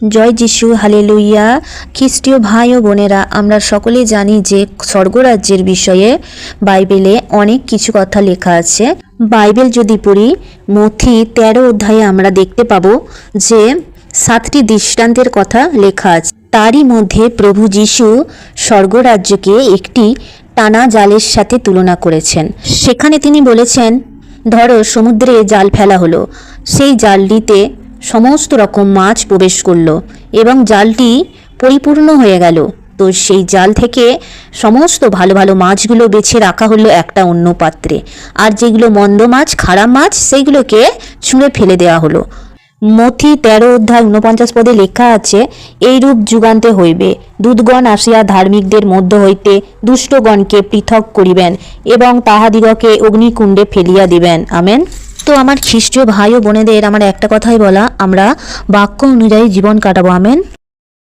জয় যিশু, হালেলুইয়া। খ্রিস্টীয় ভাই ও বোনেরা, আমরা সকলে জানি যে স্বর্গরাজ্যের বিষয়ে বাইবেলে অনেক কিছু কথা লেখা আছে। বাইবেল যদি পড়ি, মথি 13 অধ্যায়ে আমরা দেখতে পাবো যে 7টি দৃষ্টান্তের কথা লেখা আছে। তারই মধ্যে প্রভু যিশু স্বর্গরাজ্যকে একটি টানা জালের সাথে তুলনা করেছেন। সেখানে তিনি বলেছেন, ধরো সমুদ্রে জাল ফেলা হলো, সেই জালটিতে সমস্ত রকম মাছ প্রবেশ করলো এবং জালটি পরিপূর্ণ হয়ে গেল। তো সেই জাল থেকে সমস্ত ভালো ভালো মাছগুলো বেছে রাখা হলো একটা অন্য পাত্রে, আর যেগুলো মন্দ মাছ, খারাপ মাছ, সেইগুলোকে ছুঁড়ে ফেলে দেওয়া হলো। মথি 13 অধ্যায় 49 পদে লেখা আছে, এইরূপ যুগান্তে হইবে, দূতগণ আসিয়া ধার্মিকদের মধ্য হইতে দুষ্টগণকে পৃথক করিবেন এবং তাহাদিগকে অগ্নিকুণ্ডে ফেলিয়া দিবেন। আমেন। তো আমার খ্রিস্টীয় ভাই ও বোনেদের আমার একটা কথাই বলা, আমরা বাক্য অনুযায়ী জীবন কাটাবো। আমেন।